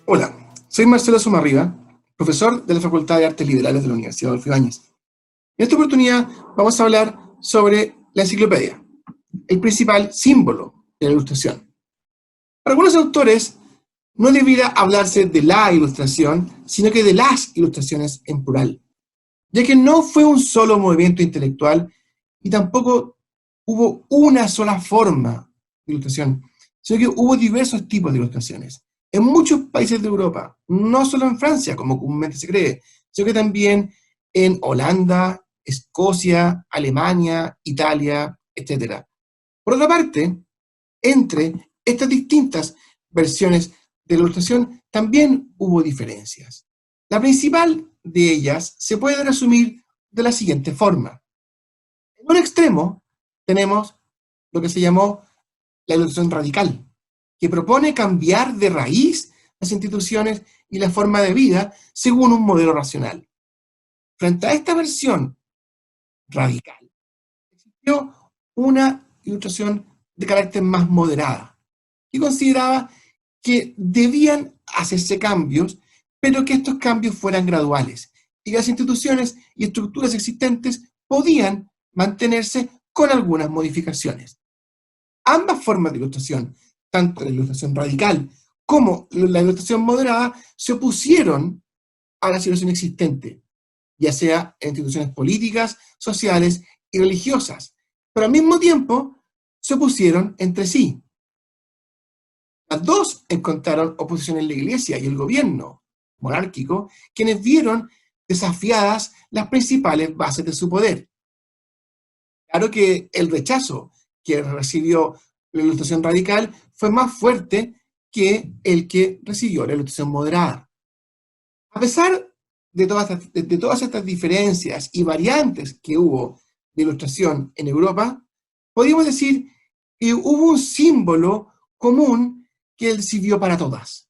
Hola, soy Marcelo Sumarriba, profesor de la Facultad de Artes Liberales de la Universidad Adolfo Ibáñez. En esta oportunidad vamos a hablar sobre la enciclopedia, el principal símbolo de la ilustración. Para algunos autores no debiera hablarse de la ilustración, sino que de las ilustraciones en plural, ya que no fue un solo movimiento intelectual y tampoco hubo una sola forma de ilustración, sino que hubo diversos tipos de ilustraciones. En muchos países de Europa, no solo en Francia, como comúnmente se cree, sino que también en Holanda, Escocia, Alemania, Italia, etc. Por otra parte, entre estas distintas versiones de la ilustración también hubo diferencias. La principal de ellas se puede resumir de la siguiente forma. En un extremo tenemos lo que se llamó la ilustración radical, que propone cambiar de raíz las instituciones y la forma de vida según un modelo racional. Frente a esta versión radical, existió una ilustración de carácter más moderada, que consideraba que debían hacerse cambios, pero que estos cambios fueran graduales, y que las instituciones y estructuras existentes podían mantenerse con algunas modificaciones. Ambas formas de ilustración, tanto la ilustración radical como la ilustración moderada, se opusieron a la situación existente, ya sea en instituciones políticas, sociales y religiosas, pero al mismo tiempo se opusieron entre sí. Las dos encontraron oposición en la Iglesia y el gobierno monárquico, quienes vieron desafiadas las principales bases de su poder. Claro que el rechazo que recibió la ilustración radical fue más fuerte que el que recibió la ilustración moderada. A pesar de todas estas diferencias y variantes que hubo de ilustración en Europa, podríamos decir que hubo un símbolo común que sirvió para todas.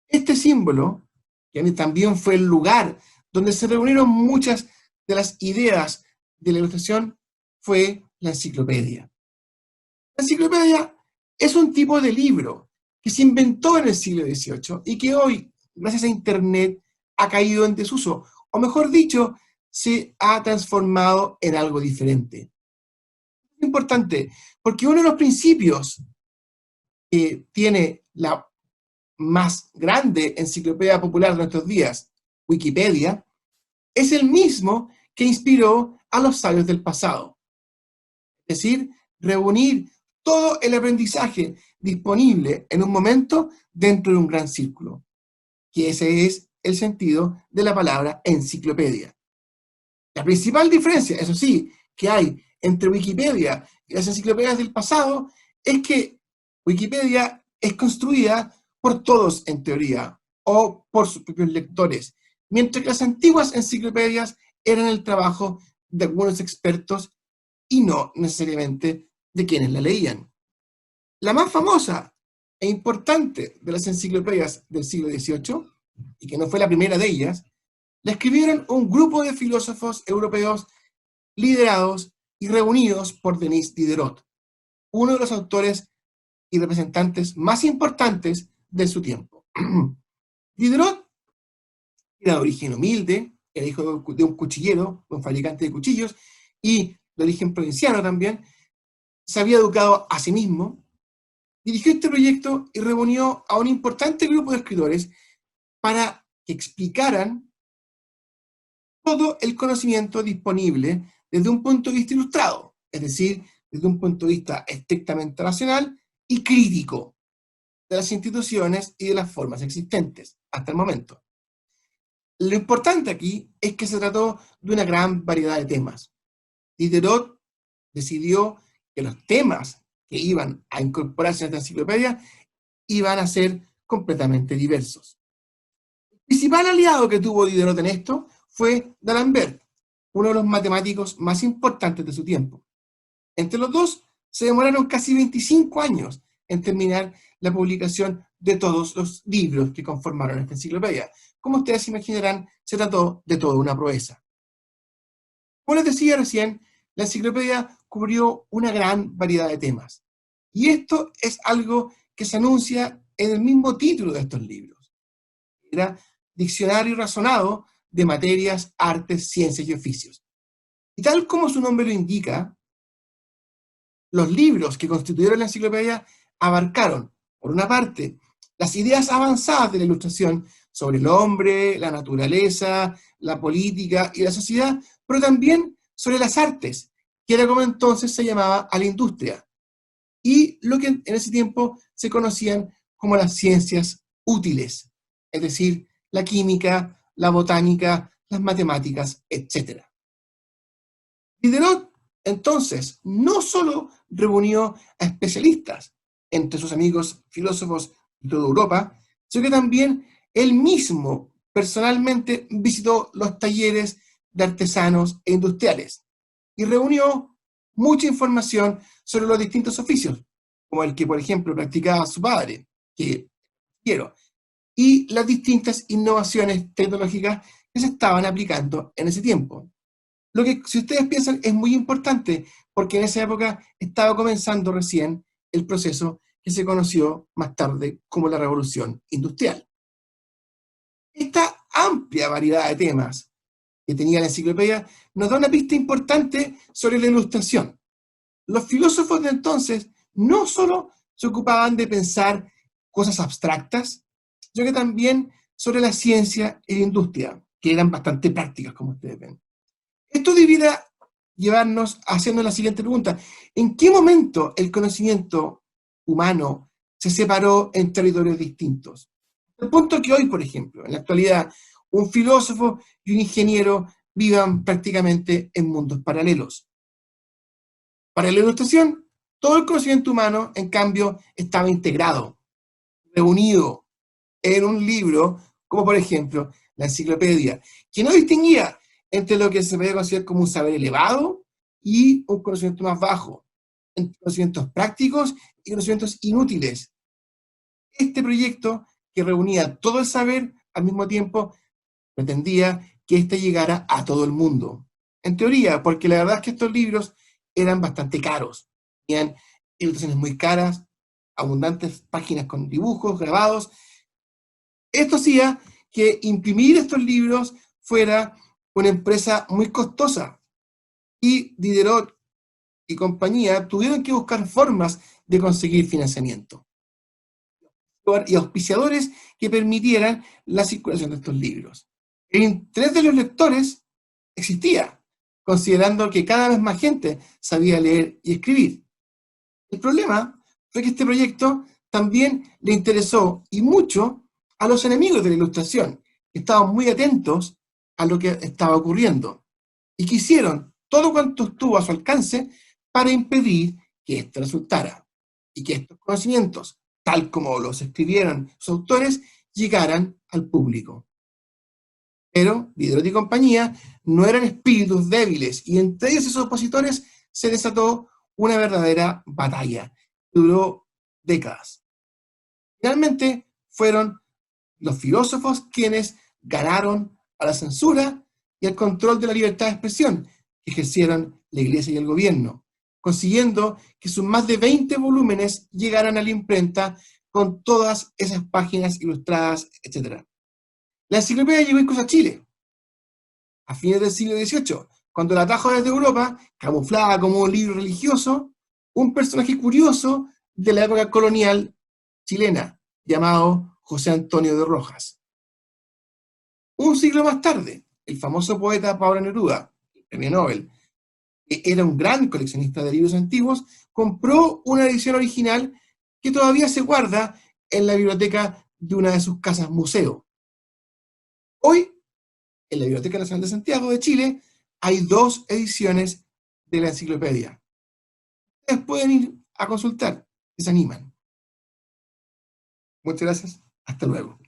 Este símbolo, que también fue el lugar donde se reunieron muchas de las ideas de la ilustración, fue la enciclopedia. La enciclopedia es un tipo de libro que se inventó en el siglo XVIII y que hoy, gracias a Internet, ha caído en desuso, o mejor dicho, se ha transformado en algo diferente. Es importante, porque uno de los principios que tiene la más grande enciclopedia popular de nuestros días, Wikipedia, es el mismo que inspiró a los sabios del pasado. Es decir, reunir todo el aprendizaje disponible en un momento dentro de un gran círculo, que ese es el sentido de la palabra enciclopedia. La principal diferencia, eso sí, que hay entre Wikipedia y las enciclopedias del pasado es que Wikipedia es construida por todos en teoría o por sus propios lectores, mientras que las antiguas enciclopedias eran el trabajo de algunos expertos y no necesariamente de quienes la leían. La más famosa e importante de las enciclopedias del siglo XVIII, y que no fue la primera de ellas, la escribieron un grupo de filósofos europeos liderados y reunidos por Denis Diderot, uno de los autores y representantes más importantes de su tiempo. Diderot era de origen humilde, era hijo de un cuchillero, un fabricante de cuchillos, y de origen provinciano también. Se había educado a sí mismo, dirigió este proyecto y reunió a un importante grupo de escritores para que explicaran todo el conocimiento disponible desde un punto de vista ilustrado, es decir, desde un punto de vista estrictamente racional y crítico de las instituciones y de las formas existentes hasta el momento. Lo importante aquí es que se trató de una gran variedad de temas. Diderot decidió que los temas que iban a incorporarse en esta enciclopedia iban a ser completamente diversos. El principal aliado que tuvo Diderot en esto fue D'Alembert, uno de los matemáticos más importantes de su tiempo. Entre los dos se demoraron casi 25 años en terminar la publicación de todos los libros que conformaron esta enciclopedia. Como ustedes se imaginarán, se trató de toda una proeza. Como les decía recién, la enciclopedia cubrió una gran variedad de temas. Y esto es algo que se anuncia en el mismo título de estos libros. Era Diccionario Razonado de Materias, Artes, Ciencias y Oficios. Y tal como su nombre lo indica, los libros que constituyeron la enciclopedia abarcaron, por una parte, las ideas avanzadas de la Ilustración sobre el hombre, la naturaleza, la política y la sociedad, pero también sobre las artes, que era como entonces se llamaba a la industria, y lo que en ese tiempo se conocían como las ciencias útiles, es decir, la química, la botánica, las matemáticas, etc. Diderot, entonces, no solo reunió a especialistas entre sus amigos filósofos de toda Europa, sino que también él mismo personalmente visitó los talleres de artesanos e industriales y reunió mucha información sobre los distintos oficios, como el que, por ejemplo, practicaba su padre, que quiero, y las distintas innovaciones tecnológicas que se estaban aplicando en ese tiempo. Lo que, si ustedes piensan, es muy importante, porque en esa época estaba comenzando recién el proceso que se conoció más tarde como la Revolución Industrial. Esta amplia variedad de temas que tenía la enciclopedia nos da una pista importante sobre la Ilustración. Los filósofos de entonces no solo se ocupaban de pensar cosas abstractas, sino que también sobre la ciencia y la industria, que eran bastante prácticas, como ustedes ven. Esto debiera llevarnos haciendo la siguiente pregunta. ¿En qué momento el conocimiento humano se separó en territorios distintos? El punto que hoy, por ejemplo, en la actualidad, un filósofo y un ingeniero vivan prácticamente en mundos paralelos. Para la Ilustración, todo el conocimiento humano, en cambio, estaba integrado, reunido en un libro, como por ejemplo la enciclopedia, que no distinguía entre lo que se podía considerar como un saber elevado y un conocimiento más bajo, entre conocimientos prácticos y conocimientos inútiles. Este proyecto, que reunía todo el saber al mismo tiempo, pretendía que éste llegara a todo el mundo. En teoría, porque la verdad es que estos libros eran bastante caros. Tenían ilustraciones muy caras, abundantes páginas con dibujos, grabados. Esto hacía que imprimir estos libros fuera una empresa muy costosa, y Diderot y compañía tuvieron que buscar formas de conseguir financiamiento y auspiciadores que permitieran la circulación de estos libros. El interés de los lectores existía, considerando que cada vez más gente sabía leer y escribir. El problema fue que este proyecto también le interesó, y mucho, a los enemigos de la Ilustración, que estaban muy atentos a lo que estaba ocurriendo, y que hicieron todo cuanto estuvo a su alcance para impedir que esto resultara, y que estos conocimientos, tal como los escribieron sus autores, llegaran al público. Pero Diderot y compañía no eran espíritus débiles, y entre ellos y sus opositores se desató una verdadera batalla que duró décadas. Finalmente fueron los filósofos quienes ganaron a la censura y al control de la libertad de expresión que ejercieron la Iglesia y el gobierno, consiguiendo que sus más de 20 volúmenes llegaran a la imprenta con todas esas páginas ilustradas, etc. La enciclopedia llegó incluso a Chile, a fines del siglo XVIII, cuando la trajo desde Europa, camuflada como un libro religioso, un personaje curioso de la época colonial chilena, llamado José Antonio de Rojas. Un siglo más tarde, el famoso poeta Pablo Neruda, premio Nobel, que era un gran coleccionista de libros antiguos, compró una edición original que todavía se guarda en la biblioteca de una de sus casas museo. Hoy, en la Biblioteca Nacional de Santiago de Chile, hay 2 ediciones de la enciclopedia. Ustedes pueden ir a consultar, si se animan. Muchas gracias, hasta luego.